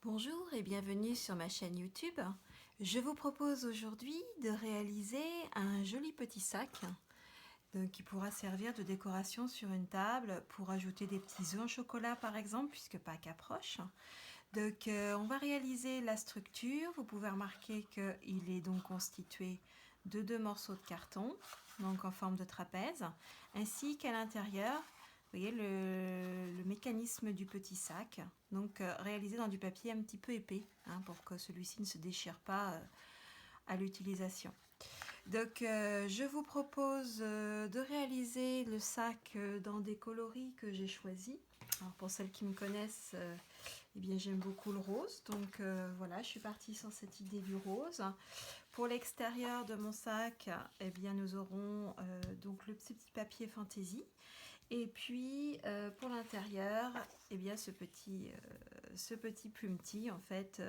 Bonjour et bienvenue sur ma chaîne YouTube. Je vous propose aujourd'hui de réaliser un joli petit sac qui pourra servir de décoration sur une table pour ajouter des petits œufs en chocolat par exemple, puisque Pâques approche. On va réaliser la structure. Vous pouvez remarquer qu'il est donc constitué de deux morceaux de carton, donc en forme de trapèze, ainsi qu'à l'intérieur, vous voyez le mécanisme du petit sac, donc réalisé dans du papier un petit peu épais, pour que celui-ci ne se déchire pas à l'utilisation. Je vous propose de réaliser le sac dans des coloris que j'ai choisis. Alors, pour celles qui me connaissent, eh bien j'aime beaucoup le rose, voilà, je suis partie sur cette idée du rose. Pour l'extérieur de mon sac, eh bien nous aurons donc le petit papier fantaisie. Et puis pour l'intérieur, eh bien ce petit plumetis en fait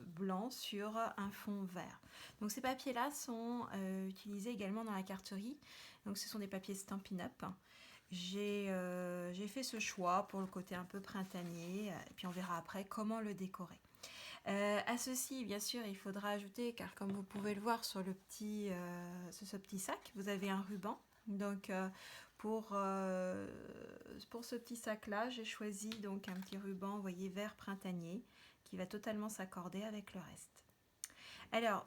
blanc sur un fond vert. Donc ces papiers là sont utilisés également dans la carterie. Donc ce sont des papiers Stampin' Up. J'ai fait ce choix pour le côté un peu printanier, et puis on verra après comment le décorer. À ceci, bien sûr, il faudra ajouter, car comme vous pouvez le voir sur ce petit sac, vous avez un ruban. Pour ce petit sac là, j'ai choisi donc un petit ruban, vous voyez, vert printanier, qui va totalement s'accorder avec le reste. Alors,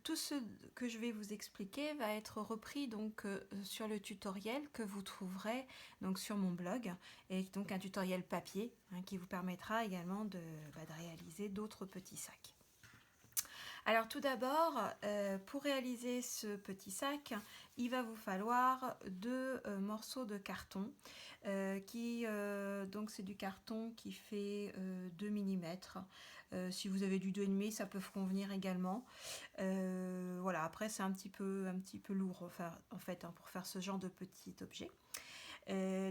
tout ce que je vais vous expliquer va être repris sur le tutoriel que vous trouverez donc sur mon blog, et donc un tutoriel papier qui vous permettra également de réaliser d'autres petits sacs. Alors tout d'abord, pour réaliser ce petit sac, il va vous falloir deux morceaux de carton. Donc c'est du carton qui fait 2 mm. Si vous avez du 2,5, ça peut vous convenir également. Voilà, après c'est un petit peu lourd en fait, pour faire ce genre de petit objet.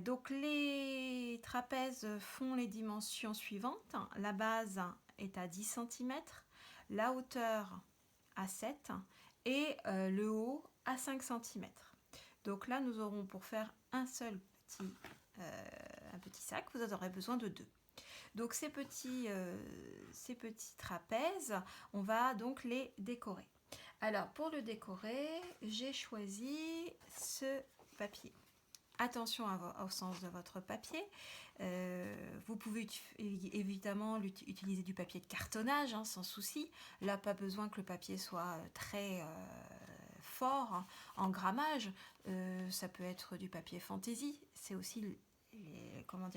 Donc les trapèzes font les dimensions suivantes. La base est à 10 cm, la hauteur à 7 et le haut à 5 cm. Donc là, nous aurons pour faire un petit sac, vous aurez besoin de deux. Donc ces petits trapèzes, on va donc les décorer. Alors pour le décorer, j'ai choisi ce papier. Attention au sens de votre papier. Vous pouvez évidemment utiliser du papier de cartonnage, sans souci. Là, pas besoin que le papier soit très fort en grammage. Ça peut être du papier fantaisie. C'est aussi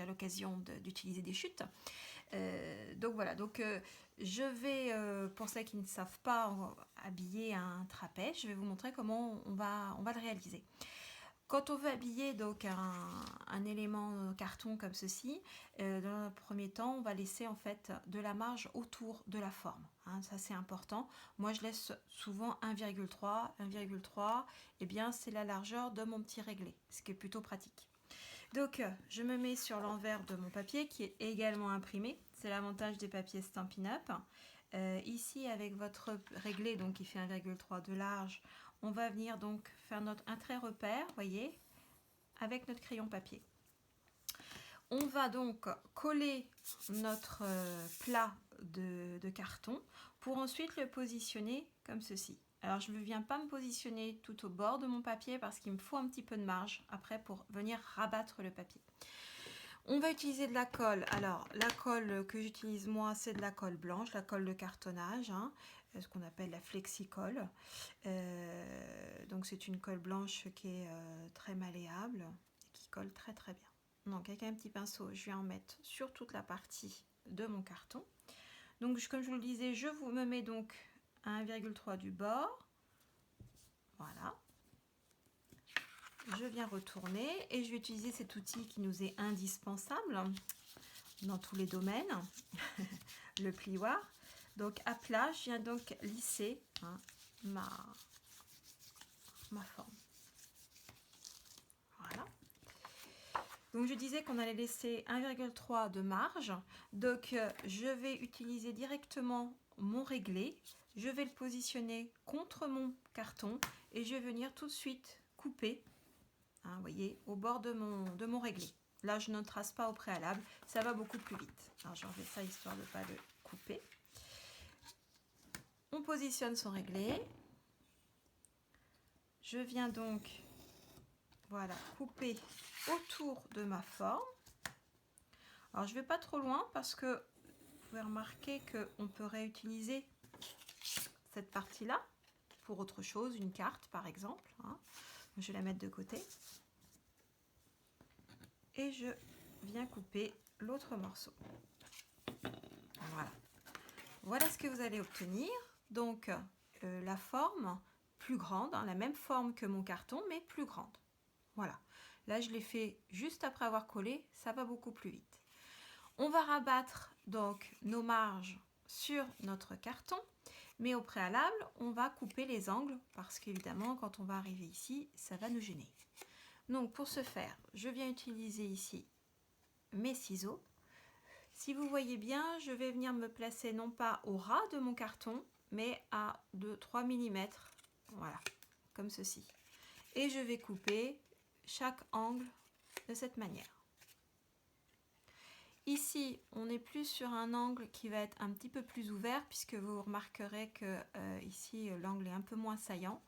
l'occasion d'utiliser des chutes. Je vais, pour ceux qui ne savent pas habiller un trapèze, je vais vous montrer comment on va le réaliser. Quand on veut habiller donc un élément carton comme ceci, dans un premier temps, on va laisser en fait de la marge autour de la forme. Ça c'est important. Moi je laisse souvent 1,3. 1,3, eh bien c'est la largeur de mon petit réglé, ce qui est plutôt pratique. Donc je me mets sur l'envers de mon papier qui est également imprimé. C'est l'avantage des papiers Stampin' Up. Ici avec votre réglé donc qui fait 1,3 de large, on va venir donc faire un trait repère, voyez, avec notre crayon papier. On va donc coller notre plat de carton pour ensuite le positionner comme ceci. Alors je ne viens pas me positionner tout au bord de mon papier parce qu'il me faut un petit peu de marge après pour venir rabattre le papier. On va utiliser de la colle. Alors, la colle que j'utilise moi, c'est de la colle blanche, la colle de cartonnage, ce qu'on appelle la flexi-colle. Donc, c'est une colle blanche qui est très malléable et qui colle très très bien. Donc, avec un petit pinceau, je viens en mettre sur toute la partie de mon carton. Donc, comme je vous le disais, je me mets donc à 1,3 du bord. Voilà. Je viens retourner et je vais utiliser cet outil qui nous est indispensable dans tous les domaines, le plioir. Donc à plat, je viens donc lisser ma forme. Voilà. Donc je disais qu'on allait laisser 1,3 de marge. Donc je vais utiliser directement mon réglé. Je vais le positionner contre mon carton et je vais venir tout de suite couper. Vous voyez, au bord de mon réglé. Là, je ne trace pas au préalable, ça va beaucoup plus vite. Alors, j'enlève ça histoire de ne pas le couper. On positionne son réglé. Je viens donc, voilà, couper autour de ma forme. Alors je ne vais pas trop loin parce que vous pouvez remarquer qu'on peut réutiliser cette partie-là pour autre chose, une carte par exemple. Hein. Je vais la mettre de côté. Et je viens couper l'autre morceau. Voilà. Voilà ce que vous allez obtenir. Donc la forme plus grande, hein, la même forme que mon carton, mais plus grande. Voilà. Là, je l'ai fait juste après avoir collé, ça va beaucoup plus vite. On va rabattre donc nos marges sur notre carton, mais au préalable, on va couper les angles parce qu'évidemment, quand on va arriver ici, ça va nous gêner. Donc pour ce faire, je viens utiliser ici mes ciseaux. Si vous voyez bien, je vais venir me placer non pas au ras de mon carton, mais à 2-3 mm, voilà, comme ceci. Et je vais couper chaque angle de cette manière. Ici, on est plus sur un angle qui va être un petit peu plus ouvert, puisque vous remarquerez que ici, l'angle est un peu moins saillant.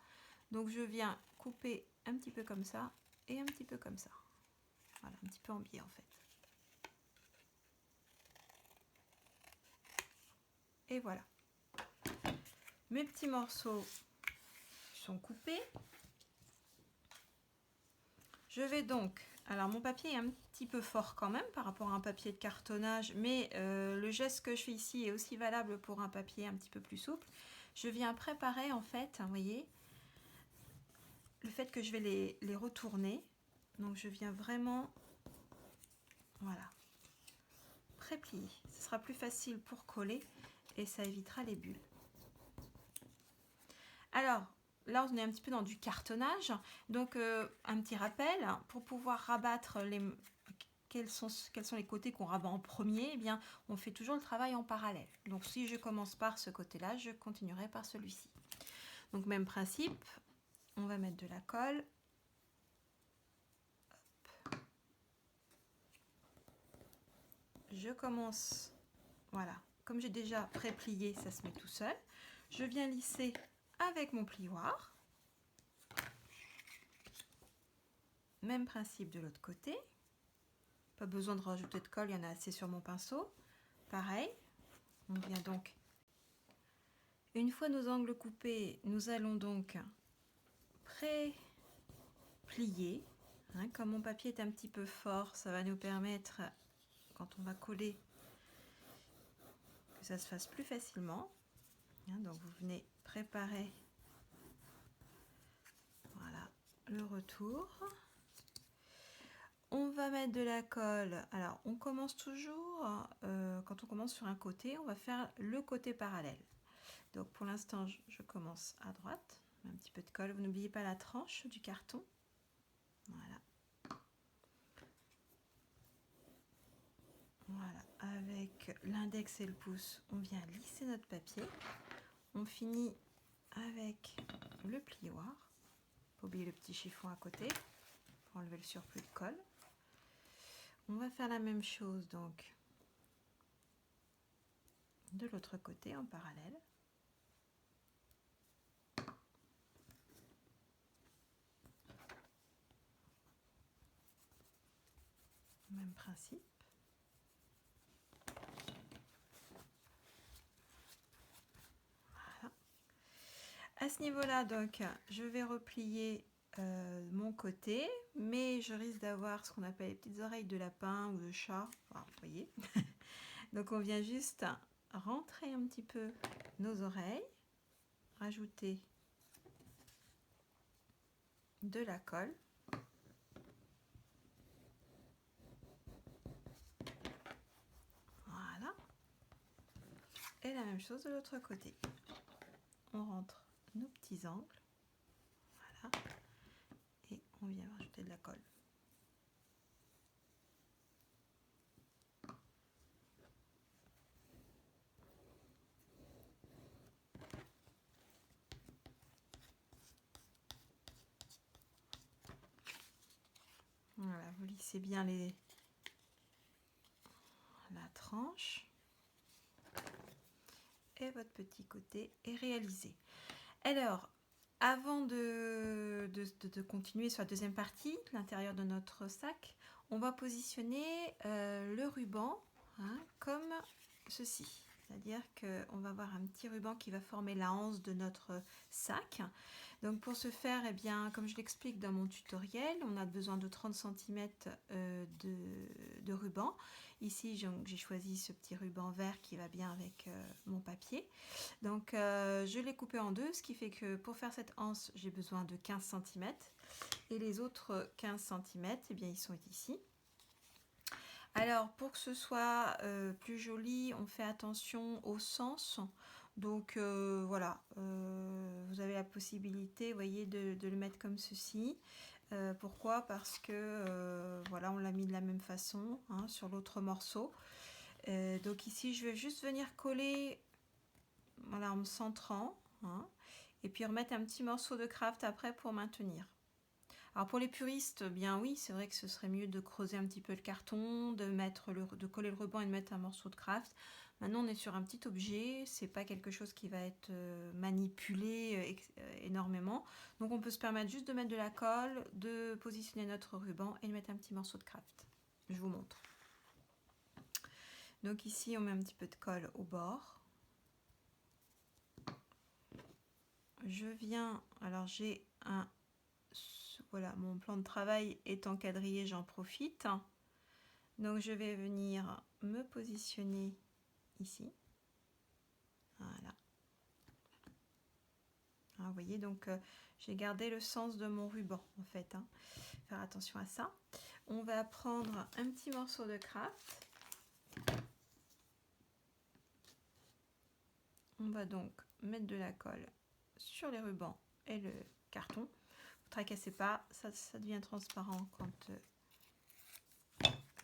Donc je viens couper un petit peu comme ça et un petit peu comme ça. Voilà, un petit peu en biais en fait. Et voilà. Mes petits morceaux sont coupés. Je vais donc, alors mon papier est un petit peu fort quand même par rapport à un papier de cartonnage, mais le geste que je fais ici est aussi valable pour un papier un petit peu plus souple. Je viens préparer en fait, vous voyez, le fait que je vais les retourner. Donc je viens vraiment, voilà, préplier. Ce sera plus facile pour coller et ça évitera les bulles. Alors, là, on est un petit peu dans du cartonnage. Donc, un petit rappel, pour pouvoir rabattre quels sont les côtés qu'on rabat en premier, eh bien, on fait toujours le travail en parallèle. Donc, si je commence par ce côté-là, je continuerai par celui-ci. Donc, même principe, on va mettre de la colle. Hop. Je commence, voilà, comme j'ai déjà pré-plié, ça se met tout seul. Je viens lisser avec mon plioir. Même principe de l'autre côté. Pas besoin de rajouter de colle, il y en a assez sur mon pinceau. Pareil, on vient donc. Une fois nos angles coupés, nous allons donc pré-plier. Hein, comme mon papier est un petit peu fort, ça va nous permettre, quand on va coller, que ça se fasse plus facilement. Hein, donc vous venez préparer, voilà, le retour. On va mettre de la colle. Alors, on commence toujours, quand on commence sur un côté, on va faire le côté parallèle. Donc, pour l'instant, je commence à droite. Un petit peu de colle. Vous n'oubliez pas la tranche du carton. Voilà. Voilà. Avec l'index et le pouce, on vient lisser notre papier. On finit avec le plioir. Pas oublier le petit chiffon à côté pour enlever le surplus de colle. On va faire la même chose donc de l'autre côté en parallèle. Même principe. Voilà. À ce niveau-là, donc, je vais replier mon côté, mais je risque d'avoir ce qu'on appelle les petites oreilles de lapin ou de chat. Voilà, vous voyez. Donc, on vient juste rentrer un petit peu nos oreilles, rajouter de la colle. Voilà. Et la même chose de l'autre côté. On rentre nos petits angles. Voilà. Et on vient rajouter de la colle. Voilà, vous lissez bien la tranche. et votre petit côté est réalisé. Alors, avant de continuer sur la deuxième partie, l'intérieur de notre sac, on va positionner le ruban comme ceci. C'est-à-dire qu'on va avoir un petit ruban qui va former la hanse de notre sac. Donc pour ce faire, eh bien, comme je l'explique dans mon tutoriel, on a besoin de 30 cm de ruban. Ici, j'ai choisi ce petit ruban vert qui va bien avec mon papier. Donc je l'ai coupé en deux, ce qui fait que pour faire cette hanse, j'ai besoin de 15 cm. Et les autres 15 cm, eh bien, ils sont ici. Alors, pour que ce soit plus joli, on fait attention au sens. Donc, voilà, vous avez la possibilité, vous voyez, de le mettre comme ceci. Pourquoi? Parce que, voilà, on l'a mis de la même façon sur l'autre morceau. Donc ici, je vais juste venir coller, voilà, en me centrant. Et puis remettre un petit morceau de craft après pour maintenir. Alors pour les puristes, bien oui, c'est vrai que ce serait mieux de creuser un petit peu le carton, de coller le ruban et de mettre un morceau de craft. Maintenant on est sur un petit objet, c'est pas quelque chose qui va être manipulé énormément. Donc on peut se permettre juste de mettre de la colle, de positionner notre ruban et de mettre un petit morceau de craft. Je vous montre. Donc ici on met un petit peu de colle au bord. Je viens, alors j'ai un... Voilà, mon plan de travail étant quadrillé, j'en profite. Donc je vais venir me positionner ici. Voilà. Ah, vous voyez, donc j'ai gardé le sens de mon ruban en fait. Faire attention à ça. On va prendre un petit morceau de craft. On va donc mettre de la colle sur les rubans et le carton. Vous tracassez pas, ça devient transparent quand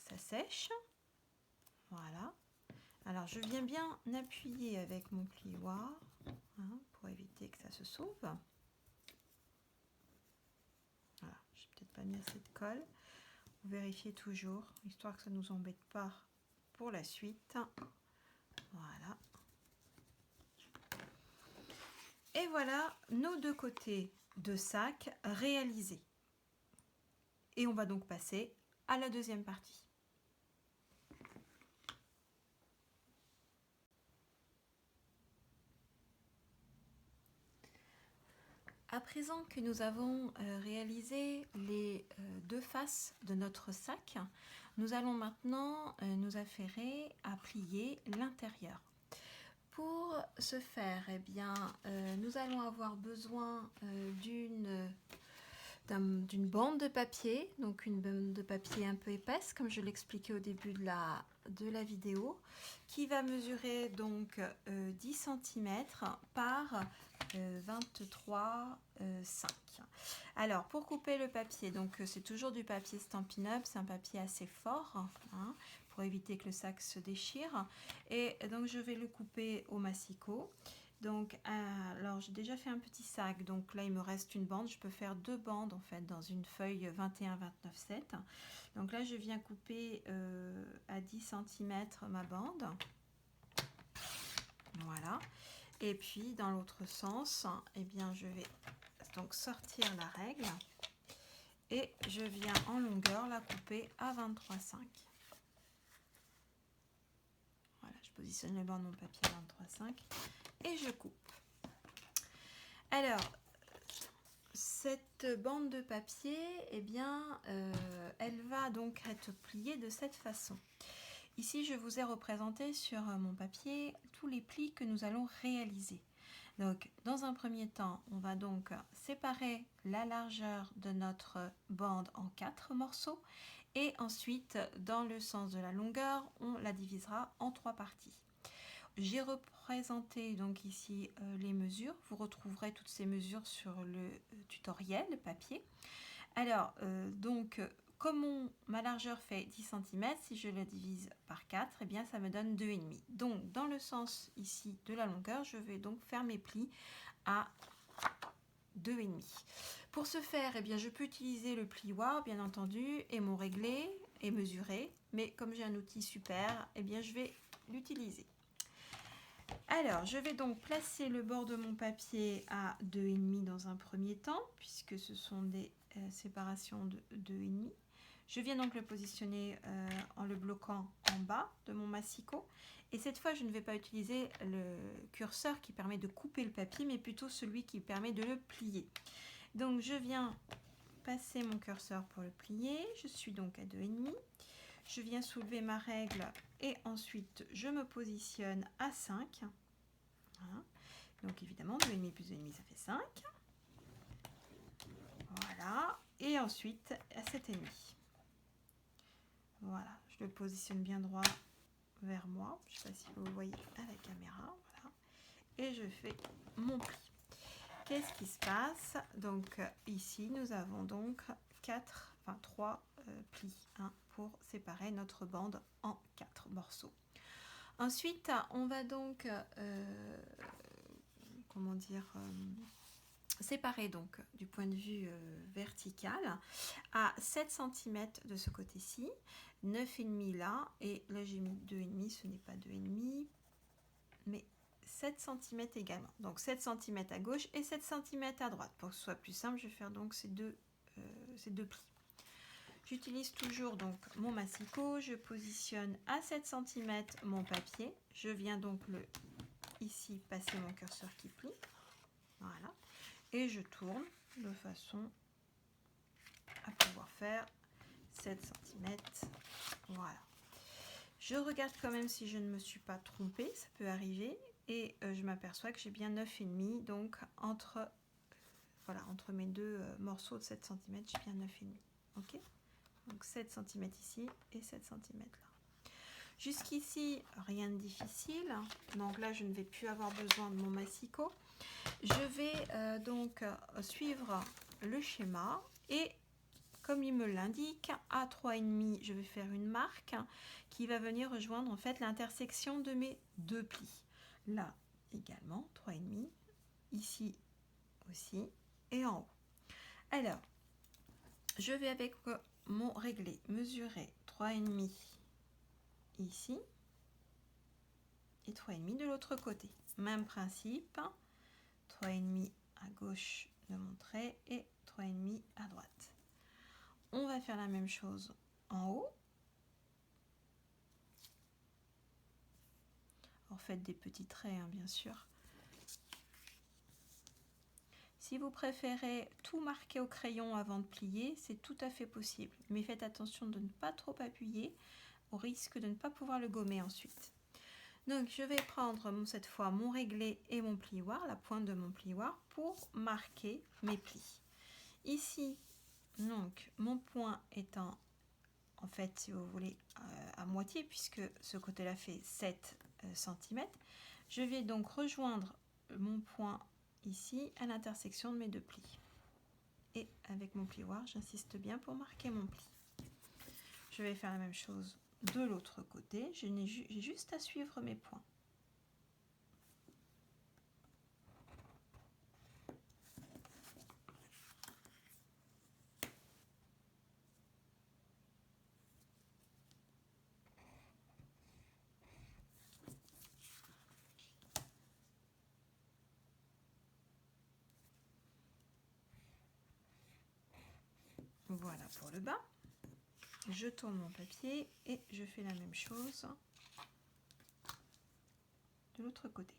ça sèche. Voilà. Alors je viens bien appuyer avec mon plioir pour éviter que ça se sauve. Voilà, je n'ai peut-être pas mis assez de colle. Vous vérifiez toujours, histoire que ça ne nous embête pas pour la suite. Voilà. Et voilà nos deux côtés de sac réalisés. Et on va donc passer à la deuxième partie. À présent que nous avons réalisé les deux faces de notre sac, nous allons maintenant nous affairer à plier l'intérieur. Pour ce faire, eh bien, nous allons avoir besoin d'une bande de papier, donc une bande de papier un peu épaisse, comme je l'expliquais au début de la vidéo, qui va mesurer donc 10 cm par 23,5. Alors pour couper le papier, donc c'est toujours du papier Stampin' Up, c'est un papier assez fort pour éviter que le sac se déchire, et donc je vais le couper au massicot. Donc alors j'ai déjà fait un petit sac, donc là il me reste une bande, je peux faire deux bandes en fait dans une feuille 21-29-7. Donc là je viens couper à 10 cm ma bande, voilà. Et puis dans l'autre sens, eh bien je vais donc sortir la règle et je viens en longueur la couper à 23,5. Voilà, je positionne les bords de mon papier à 23,5 et je coupe. Alors, cette bande de papier, eh bien, elle va donc être pliée de cette façon. Ici, je vous ai représenté sur mon papier tous les plis que nous allons réaliser. Donc, dans un premier temps, on va donc séparer la largeur de notre bande en 4 morceaux et ensuite, dans le sens de la longueur, on la divisera en 3 parties. J'ai représenté donc ici les mesures. Vous retrouverez toutes ces mesures sur le tutoriel papier. Alors, donc, comme ma largeur fait 10 cm, si je la divise par 4, eh bien, ça me donne 2,5. Donc, dans le sens ici de la longueur, je vais donc faire mes plis à 2,5. Pour ce faire, eh bien, je peux utiliser le plioir, bien entendu, et mon réglé et mesurer. Mais comme j'ai un outil super, eh bien, je vais l'utiliser. Alors, je vais donc placer le bord de mon papier à 2,5 dans un premier temps, puisque ce sont des séparations de 2,5. Je viens donc le positionner en le bloquant en bas de mon massicot. Et cette fois, je ne vais pas utiliser le curseur qui permet de couper le papier, mais plutôt celui qui permet de le plier. Donc, je viens passer mon curseur pour le plier. Je suis donc à 2,5. Je viens soulever ma règle et ensuite je me positionne à 5. Voilà. Donc évidemment 2,5 plus 2,5 ça fait 5. Voilà. Et ensuite à 7,5. Voilà. Je le positionne bien droit vers moi. Je ne sais pas si vous voyez à la caméra. Voilà. Et je fais mon pli. Qu'est-ce qui se passe? Donc ici nous avons donc 3 plis pour séparer notre bande en 4 morceaux. Ensuite, on va donc séparer donc du point de vue vertical à 7 cm de ce côté-ci, 9,5 là, et là j'ai mis 2,5, ce n'est pas 2,5, mais 7 cm également. Donc 7 cm à gauche et 7 cm à droite. Pour que ce soit plus simple, je vais faire donc ces deux plis. J'utilise toujours donc mon massicot, je positionne à 7 cm mon papier, je viens donc ici passer mon curseur qui plie, voilà, et je tourne de façon à pouvoir faire 7 cm, voilà. Je regarde quand même si je ne me suis pas trompée, ça peut arriver, et je m'aperçois que j'ai bien 9,5, donc entre mes deux morceaux de 7 cm, j'ai bien 9,5, ok. Donc 7 cm ici et 7 cm là. Jusqu'ici, rien de difficile. Donc là, je ne vais plus avoir besoin de mon massicot. Je vais donc suivre le schéma et comme il me l'indique, à 3,5, je vais faire une marque qui va venir rejoindre en fait l'intersection de mes deux plis. Là également, 3,5, ici aussi et en haut. Alors, je vais avec mon réglé mesurer 3,5 ici et 3,5 de l'autre côté. Même principe, 3,5 à gauche de mon trait et 3,5 à droite. On va faire la même chose en haut. Alors faites des petits traits, hein, bien sûr. Si vous préférez tout marquer au crayon avant de plier, c'est tout à fait possible. Mais faites attention de ne pas trop appuyer, au risque de ne pas pouvoir le gommer ensuite. Donc je vais prendre cette fois mon réglé et mon plioir, la pointe de mon plioir, pour marquer mes plis. Ici, donc mon point étant en fait, si vous voulez, à moitié, puisque ce côté-là fait 7 cm, je vais donc rejoindre mon point ici à l'intersection de mes deux plis. Et avec mon plioir, j'insiste bien pour marquer mon pli. Je vais faire la même chose de l'autre côté, j'ai juste à suivre mes points. Voilà pour le bas. Je tourne mon papier et je fais la même chose de l'autre côté.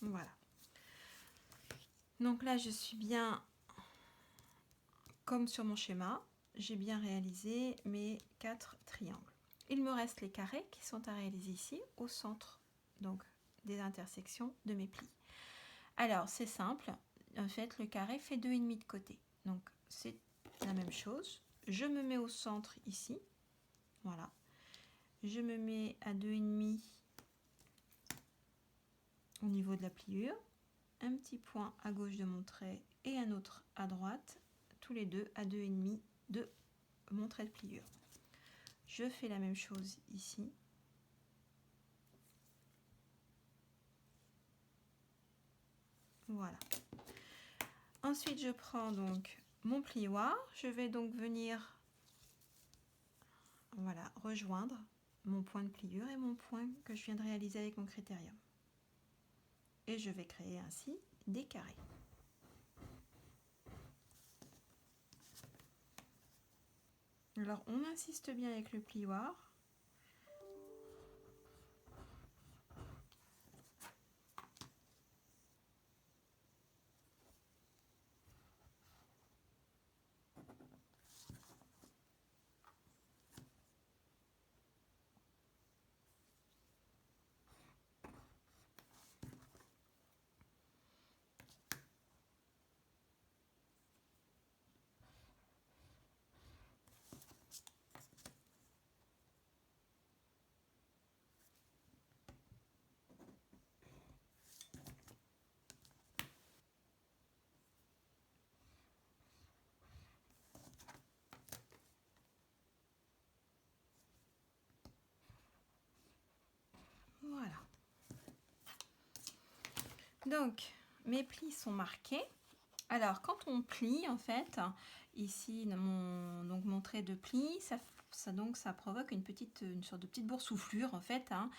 Voilà. Donc là, je suis bien comme sur mon schéma. J'ai bien réalisé mes 4 triangles. Il me reste les carrés qui sont à réaliser ici, au centre donc des intersections de mes plis. Alors, c'est simple. En fait, le carré fait 2,5 de côté. Donc, c'est la même chose. Je me mets au centre ici. Voilà. Je me mets à 2,5 au niveau de la pliure, un petit point à gauche de mon trait et un autre à droite, tous les deux à 2,5 de mon trait de pliure. Je fais la même chose ici. Voilà. Ensuite, je prends donc mon plioir. Je vais donc venir, voilà, rejoindre mon point de pliure et mon point que je viens de réaliser avec mon critérium. Et je vais créer ainsi des carrés. Alors, on insiste bien avec le plioir. Voilà. Donc, mes plis sont marqués. Alors, quand on plie, en fait, ici, mon trait de pli, ça provoque une sorte de petite boursouflure, en fait, hein,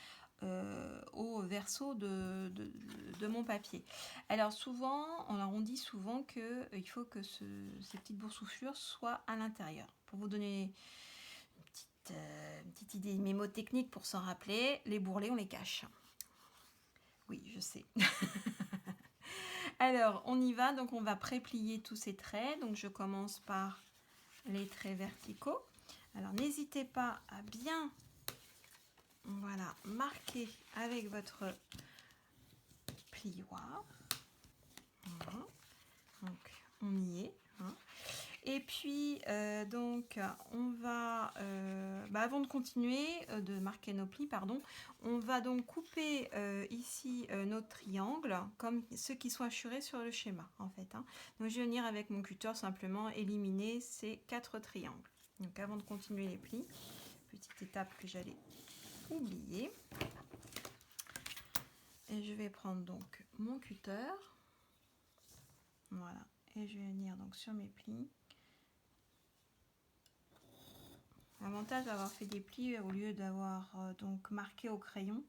au verso de mon papier. Alors, souvent, on dit souvent qu'il faut que ces petites boursouflures soient à l'intérieur. Pour vous donner une petite idée mémotechnique pour s'en rappeler, les bourrelets, on les cache. Oui, je sais. Alors, on y va. Donc, on va pré-plier tous ces traits. Donc, je commence par les traits verticaux. Alors, n'hésitez pas à bien, voilà, marquer avec votre plioir. Voilà. Donc, on y est. Hein. Et puis, donc, on va, avant de continuer, de marquer nos plis, pardon, on va donc couper ici notre triangle, comme ceux qui sont assurés sur le schéma, en fait. Hein. Donc, je vais venir avec mon cutter simplement éliminer ces 4 triangles. Donc, avant de continuer les plis, petite étape que j'allais oublier. Et je vais prendre donc mon cutter. Voilà. Et je vais venir donc sur mes plis. L'avantage d'avoir fait des plis au lieu d'avoir donc marqué au crayon,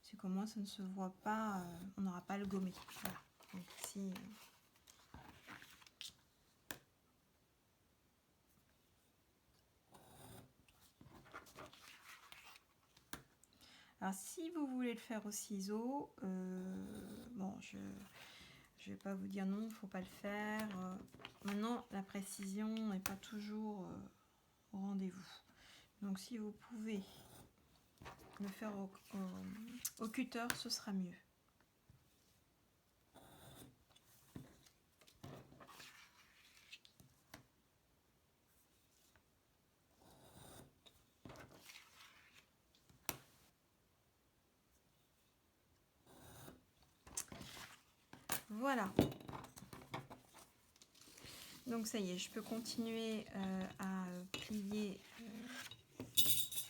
c'est qu'au moins ça ne se voit pas, on n'aura pas le gommé. Voilà. Donc ici, alors si vous voulez le faire au ciseau, bon, je vais pas vous dire non, il ne faut pas le faire. Maintenant, la précision n'est pas toujours au rendez-vous. Donc si vous pouvez le faire au cutter, ce sera mieux. Voilà. Donc ça y est, je peux continuer à plier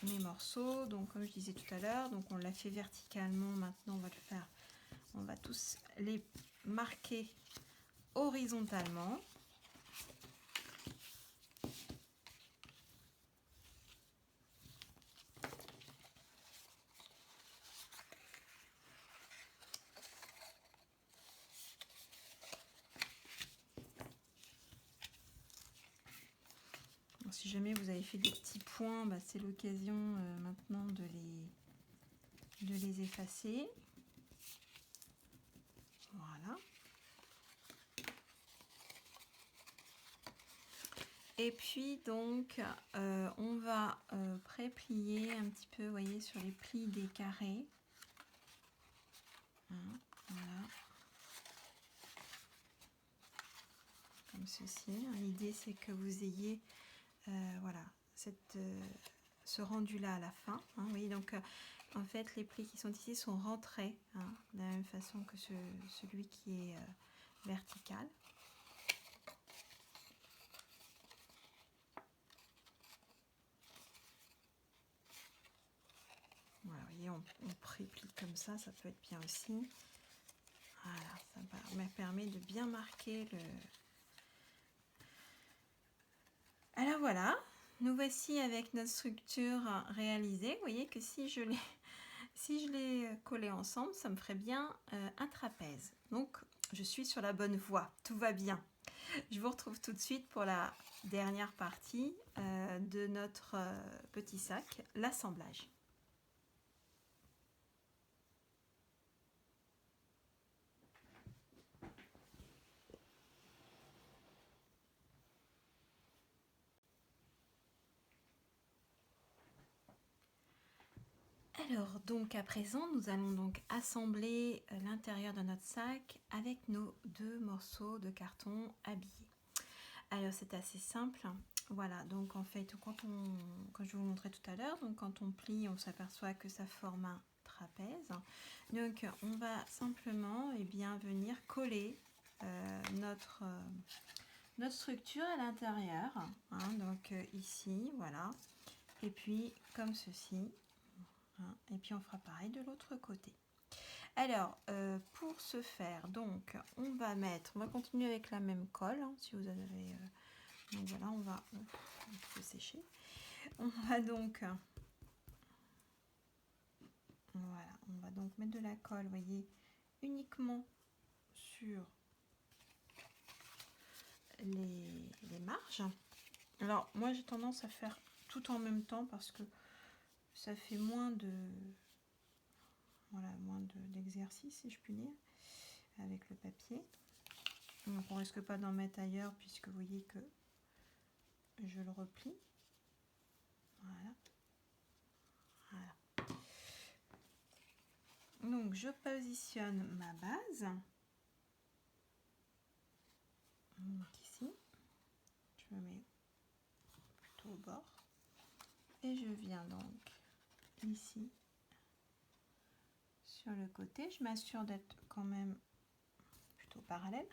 mes morceaux. Donc comme je disais tout à l'heure, donc on l'a fait verticalement, maintenant on va le faire, on va tous les marquer horizontalement. Donc, si jamais vous avez fait des petits points, bah, c'est l'occasion maintenant de les effacer. Voilà. Et puis donc on va pré-plier un petit peu, vous voyez, sur les plis des carrés. Hein, voilà. Comme ceci. L'idée c'est que vous ayez voilà, ce rendu là à la fin. Hein, vous voyez, donc en fait, les plis qui sont ici sont rentrés, hein, de la même façon que celui qui est vertical. Voilà, vous voyez, on préplie comme ça peut être bien aussi. Voilà, ça me permet de bien marquer le... Alors voilà, nous voici avec notre structure réalisée. Vous voyez que si je l'ai collé ensemble, ça me ferait bien un trapèze. Donc, je suis sur la bonne voie, tout va bien. Je vous retrouve tout de suite pour la dernière partie de notre petit sac, l'assemblage. Alors, donc à présent, nous allons donc assembler l'intérieur de notre sac avec nos 2 morceaux de carton habillés. Alors, c'est assez simple. Voilà, donc en fait, quand je vous montrais tout à l'heure, donc quand on plie, on s'aperçoit que ça forme un trapèze. Donc, on va simplement venir coller notre structure à l'intérieur. Hein, donc ici, voilà. Et puis, comme ceci. Et puis on fera pareil de l'autre côté. Alors pour ce faire, donc on va continuer avec la même colle, hein, si vous avez donc voilà, on va sécher. On va donc mettre de la colle, vous voyez, uniquement sur les marges. Alors moi j'ai tendance à faire tout en même temps parce que ça fait moins d'exercice, si je puis dire, avec le papier. Donc on risque pas d'en mettre ailleurs puisque vous voyez que je le replie. Voilà. Donc je positionne ma base. Donc ici, je me mets plutôt au bord. Et je viens donc ici sur le côté. Je m'assure d'être quand même plutôt parallèle.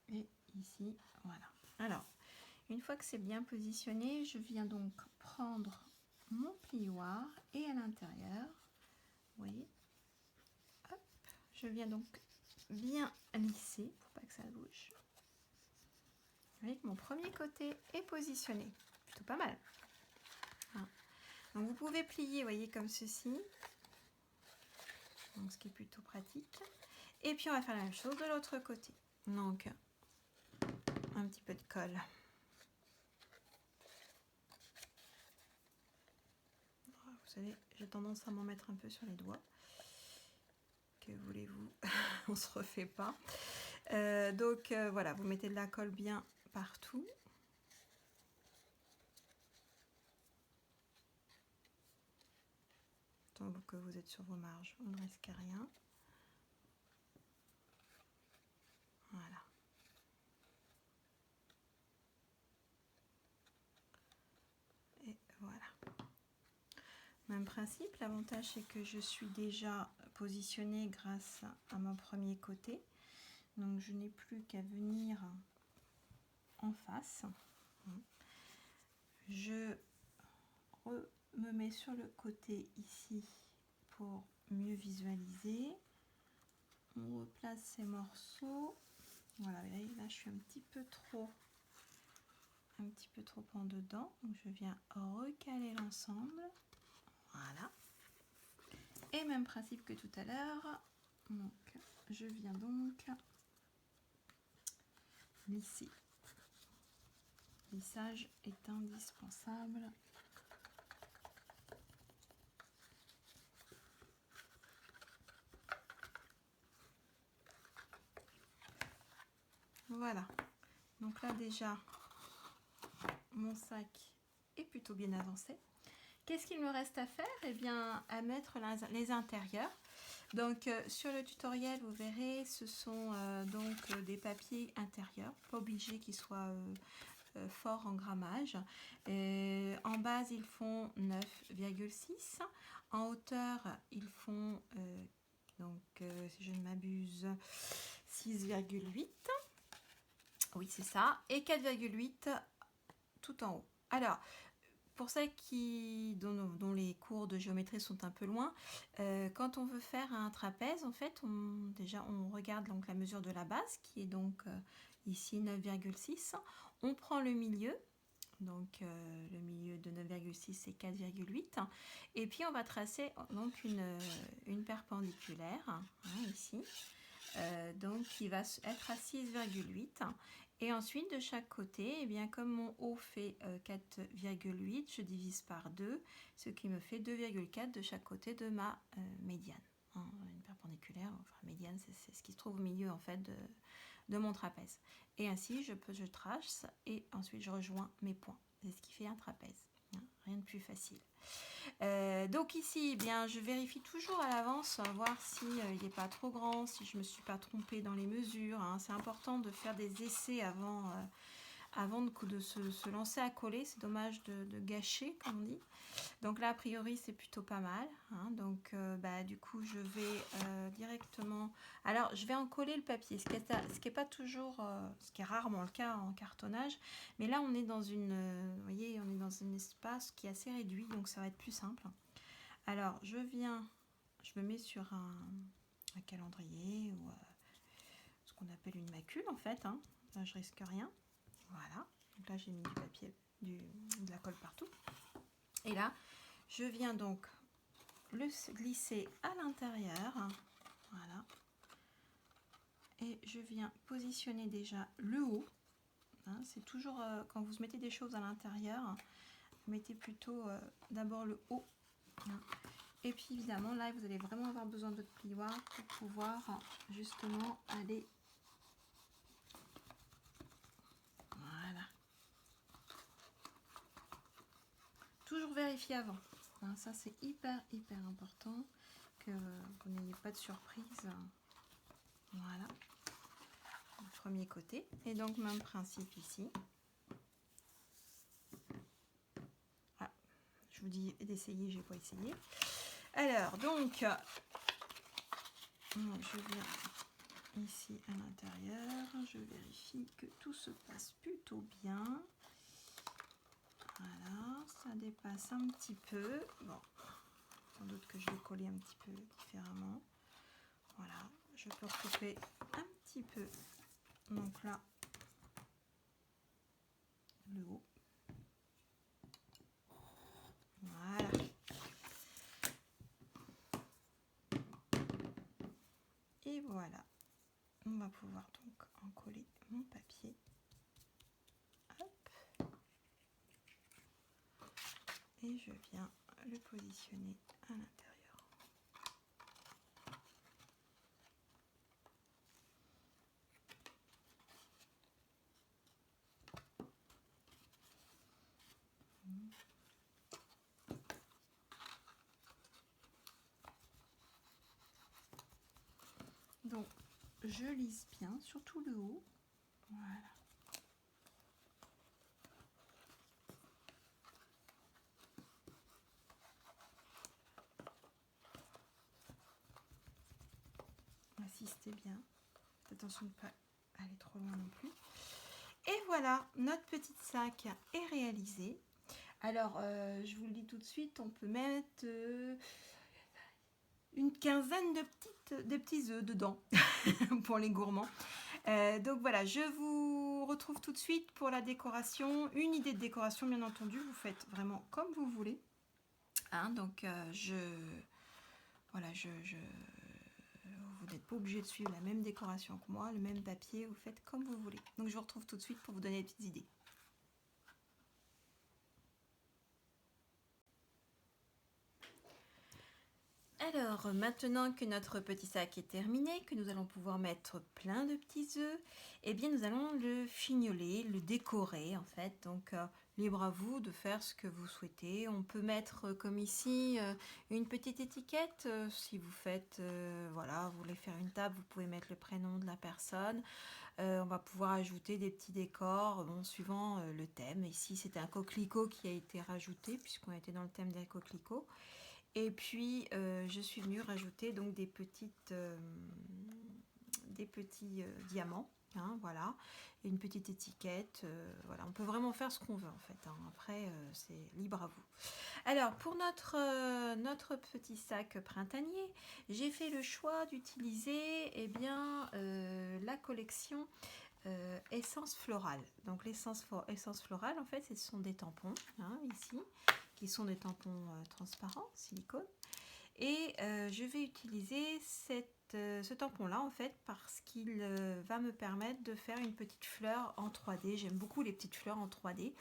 Et ici, voilà. Alors, une fois que c'est bien positionné, je viens donc prendre mon plioir et à l'intérieur, vous voyez, hop, je viens donc bien lisser pour pas que ça bouge. Vous voyez que mon premier côté est positionné, plutôt pas mal. Hein. Donc vous pouvez plier, vous voyez, comme ceci, donc ce qui est plutôt pratique. Et puis on va faire la même chose de l'autre côté. Donc un petit peu de colle. Vous savez, j'ai tendance à m'en mettre un peu sur les doigts. Que voulez-vous, on se refait pas. Voilà, vous mettez de la colle bien partout. Tant que vous êtes sur vos marges, on ne risque rien. Voilà. Et voilà. Même principe, l'avantage c'est que je suis déjà positionnée grâce à mon premier côté. Donc je n'ai plus qu'à venir en face. Je me mets sur le côté ici pour mieux visualiser. On replace ces morceaux. Voilà, là je suis un petit peu trop en dedans. Donc je viens recaler l'ensemble. Voilà. Et même principe que tout à l'heure. Donc je viens donc lisser. Lissage est indispensable. Voilà. Donc là déjà, mon sac est plutôt bien avancé. Qu'est-ce qu'il me reste à faire? Eh bien, à mettre les intérieurs. Donc, sur le tutoriel, vous verrez, ce sont donc des papiers intérieurs, pas obligé qu'ils soient fort en grammage. En base, ils font 9,6. En hauteur, ils font, si je ne m'abuse, 6,8. Oui, c'est ça. Et 4,8 tout en haut. Alors, pour celles dont les cours de géométrie sont un peu loin, quand on veut faire un trapèze, en fait, on regarde donc la mesure de la base, qui est donc ici 9,6. On prend le milieu, donc le milieu de 9,6 c'est 4,8. Et puis on va tracer donc une perpendiculaire, hein, ici, donc qui va être à 6,8. Et ensuite, de chaque côté, eh bien, comme mon haut fait 4,8, je divise par 2, ce qui me fait 2,4 de chaque côté de ma médiane. Hein, une perpendiculaire, enfin médiane, c'est ce qui se trouve au milieu en fait de mon trapèze. Et ainsi, je trace et ensuite je rejoins mes points. C'est ce qui fait un trapèze. Hein, rien de plus facile. Donc ici, eh bien, je vérifie toujours à l'avance, voir si il n'est pas trop grand, si je ne me suis pas trompée dans les mesures. Hein. C'est important de faire des essais avant de se lancer à coller. C'est dommage de gâcher, comme on dit. Donc là, a priori, c'est plutôt pas mal. Hein. Donc, du coup, je vais directement... Alors, je vais en coller le papier, ce qui est pas toujours... ce qui est rarement le cas en cartonnage. Mais là, on est dans vous voyez, on est dans un espace qui est assez réduit, donc ça va être plus simple. Alors, je me mets sur un calendrier ou ce qu'on appelle une macule, en fait. Hein. Là, je risque rien. Voilà. Donc là, j'ai mis du papier, de la colle partout. Et là, je viens donc le glisser à l'intérieur. Voilà. Et je viens positionner déjà le haut. Hein, c'est toujours, quand vous mettez des choses à l'intérieur, mettez plutôt d'abord le haut. Hein. Et puis évidemment, là, vous allez vraiment avoir besoin de votre plioir pour pouvoir justement aller... Voilà. Toujours vérifier avant. Hein, ça, c'est hyper important que vous n'ayez pas de surprise. Voilà. Le premier côté. Et donc, même principe ici. Ah, je vous dis d'essayer, je n'ai pas essayé. Alors, donc, je viens ici à l'intérieur. Je vérifie que tout se passe plutôt bien. Voilà, ça dépasse un petit peu. Bon, sans doute que je vais coller un petit peu différemment. Voilà, je peux recouper un petit peu. Donc là, le haut. Voilà. Et voilà. On va pouvoir donc en coller mon papier. Hop. Et je viens le positionner à l'intérieur. Donc, je lisse bien, surtout le haut. Voilà. Assistez bien. Faites attention de ne pas aller trop loin non plus. Et voilà, notre petit sac est réalisé. Alors, je vous le dis tout de suite, on peut mettre une quinzaine de petits œufs dedans pour les gourmands. Donc voilà, je vous retrouve tout de suite pour la décoration. Une idée de décoration, bien entendu, vous faites vraiment comme vous voulez. Hein, donc vous n'êtes pas obligé de suivre la même décoration que moi, le même papier, vous faites comme vous voulez. Donc je vous retrouve tout de suite pour vous donner des petites idées. Alors, maintenant que notre petit sac est terminé, que nous allons pouvoir mettre plein de petits œufs, eh bien nous allons le fignoler, le décorer en fait. Donc, libre à vous de faire ce que vous souhaitez. On peut mettre, comme ici, une petite étiquette. Si vous faites, voilà, vous voulez faire une table, vous pouvez mettre le prénom de la personne. On va pouvoir ajouter des petits décors, bon, suivant le thème. Ici, c'était un coquelicot qui a été rajouté, puisqu'on était dans le thème des coquelicots. Et puis, je suis venue rajouter donc des petits diamants. Hein, voilà, et une petite étiquette. Voilà, on peut vraiment faire ce qu'on veut en fait. Hein. Après, c'est libre à vous. Alors, pour notre petit sac printanier, j'ai fait le choix d'utiliser la collection Essence Florale. Donc, l'essence florale, en fait, ce sont des tampons, hein, ici, qui sont des tampons transparents, silicone. Et je vais utiliser ce tampon-là, en fait, parce qu'il va me permettre de faire une petite fleur en 3D. J'aime beaucoup les petites fleurs en 3D.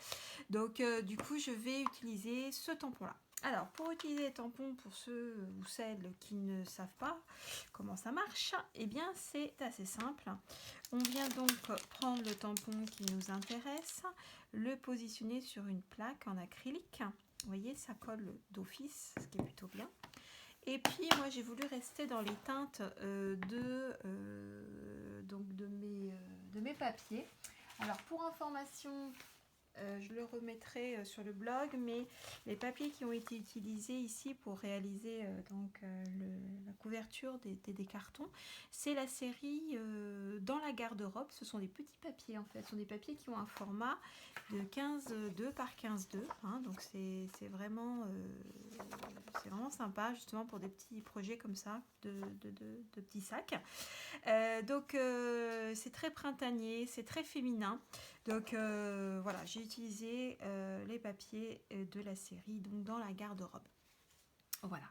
Donc, du coup, je vais utiliser ce tampon-là. Alors, pour utiliser les tampons, pour ceux ou celles qui ne savent pas comment ça marche, eh bien, c'est assez simple. On vient donc prendre le tampon qui nous intéresse, le positionner sur une plaque en acrylique. Vous voyez, ça colle d'office, ce qui est plutôt bien. Et puis, moi, j'ai voulu rester dans les teintes de mes papiers. Alors, pour information, je le remettrai sur le blog, mais les papiers qui ont été utilisés ici pour réaliser la couverture des cartons, c'est la série Dans la garde-robe. Ce sont des petits papiers en fait, ce sont des papiers qui ont un format de 15,2 par 15,2, hein, donc c'est vraiment sympa justement pour des petits projets comme ça, de petits sacs. C'est très printanier, c'est très féminin. Donc voilà, j'ai utilisé les papiers de la série donc dans la garde-robe. Voilà.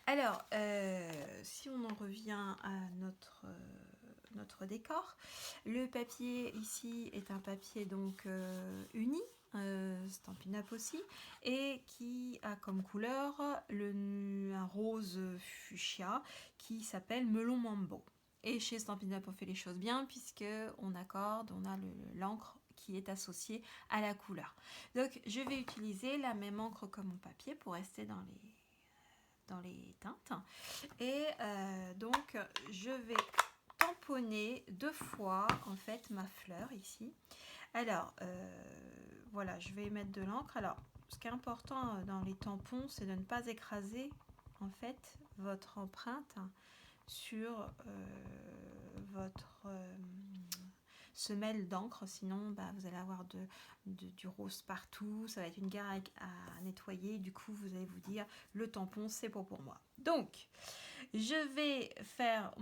Alors, si on en revient à notre décor, le papier ici est un papier donc uni, Stampin' Up aussi, et qui a comme couleur un rose fuchsia qui s'appelle Melon Mambo. Et chez Stampin' Up, on fait les choses bien puisque on a l'encre qui est associée à la couleur. Donc, je vais utiliser la même encre que mon papier pour rester dans les teintes. Et donc, je vais tamponner 2 fois en fait ma fleur ici. Alors, voilà, je vais mettre de l'encre. Alors, ce qui est important dans les tampons, c'est de ne pas écraser en fait votre empreinte sur votre semelle d'encre, sinon vous allez avoir du rose partout, ça va être une guerre à nettoyer, du coup vous allez vous dire le tampon c'est pas pour moi. Donc je vais faire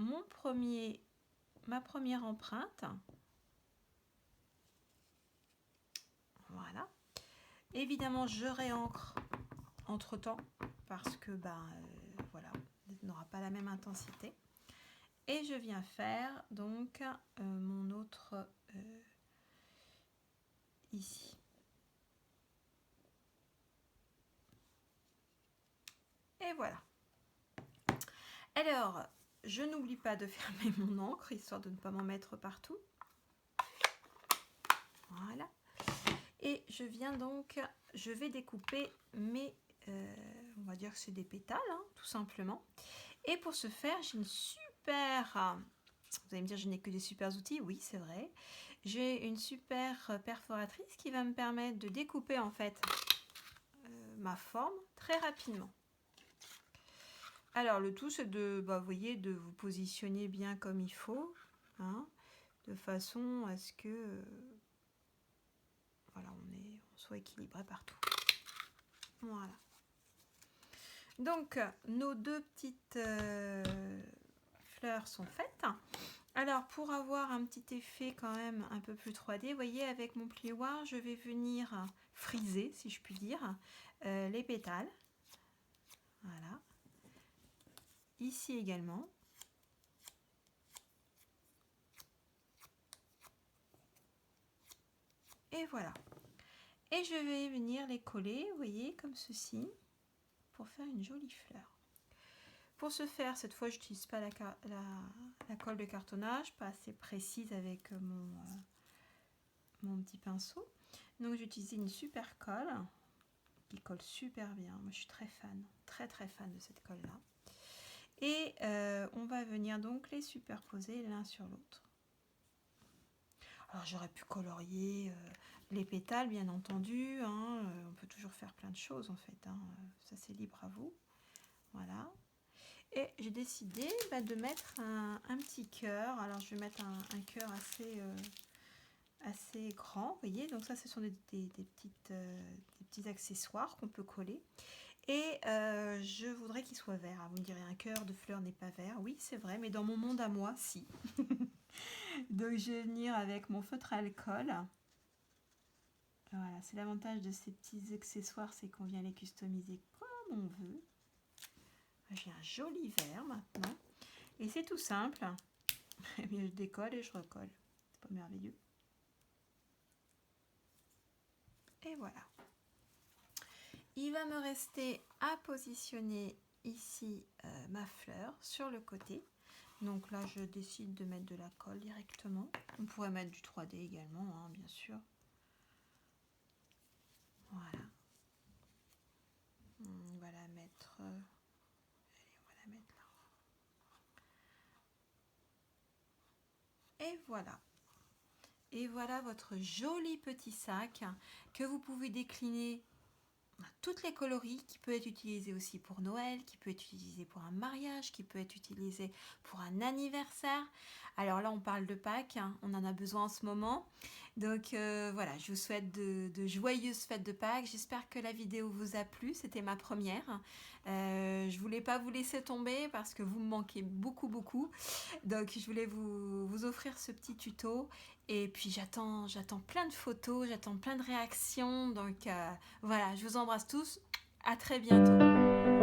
ma première empreinte, voilà, évidemment je réancre entre temps parce que voilà, elle n'aura pas la même intensité. Et je viens faire donc mon autre ici. Et voilà. Alors, je n'oublie pas de fermer mon encre, histoire de ne pas m'en mettre partout. Voilà. Et je vais découper on va dire que c'est des pétales, hein, tout simplement. Et pour ce faire, j'ai une super... Vous allez me dire, je n'ai que des super outils. Oui, c'est vrai. J'ai une super perforatrice qui va me permettre de découper en fait ma forme très rapidement. Alors, le tout, c'est de vous positionner bien comme il faut, hein, de façon à ce que voilà, on soit équilibré partout. Voilà. Donc, nos 2 petites fleurs sont faites. Alors, pour avoir un petit effet quand même un peu plus 3D, vous voyez, avec mon plioir, je vais venir friser, si je puis dire, les pétales. Voilà. Ici également. Et voilà. Et je vais venir les coller, vous voyez, comme ceci, pour faire une jolie fleur. Pour ce faire, cette fois, je n'utilise pas la colle de cartonnage, pas assez précise avec mon petit pinceau. Donc, j'ai utilisé une super colle qui colle super bien. Moi, je suis très fan, très très fan de cette colle-là. Et on va venir donc les superposer l'un sur l'autre. Alors j'aurais pu colorier les pétales, bien entendu, hein, on peut toujours faire plein de choses en fait, hein, ça c'est libre à vous. Voilà. Et j'ai décidé de mettre un petit cœur. Alors je vais mettre un cœur assez grand, vous voyez. Donc ça, ce sont des petits accessoires qu'on peut coller. Et je voudrais qu'il soit vert. Vous me direz, un cœur de fleurs n'est pas vert. Oui, c'est vrai, mais dans mon monde à moi, si. Donc je vais venir avec mon feutre à alcool. Voilà, c'est l'avantage de ces petits accessoires, c'est qu'on vient les customiser comme on veut. J'ai un joli vert maintenant. Et c'est tout simple. Et bien, je décolle et je recolle. C'est pas merveilleux. Et voilà. Il va me rester à positionner ici ma fleur sur le côté. Donc là, je décide de mettre de la colle directement. On pourrait mettre du 3D également, hein, bien sûr. Voilà. On va la mettre... allez, on va la mettre là. Et voilà. Et voilà votre joli petit sac que vous pouvez décliner toutes les coloris, qui peut être utilisé aussi pour Noël, qui peut être utilisé pour un mariage, qui peut être utilisé pour un anniversaire. Alors là, on parle de Pâques, hein, on en a besoin en ce moment. Donc voilà, je vous souhaite de joyeuses fêtes de Pâques. J'espère que la vidéo vous a plu, c'était ma première. Je voulais pas vous laisser tomber parce que vous me manquez beaucoup, beaucoup. Donc je voulais vous offrir ce petit tuto. Et puis j'attends plein de photos, j'attends plein de réactions. Donc voilà, je vous embrasse tous. À très bientôt.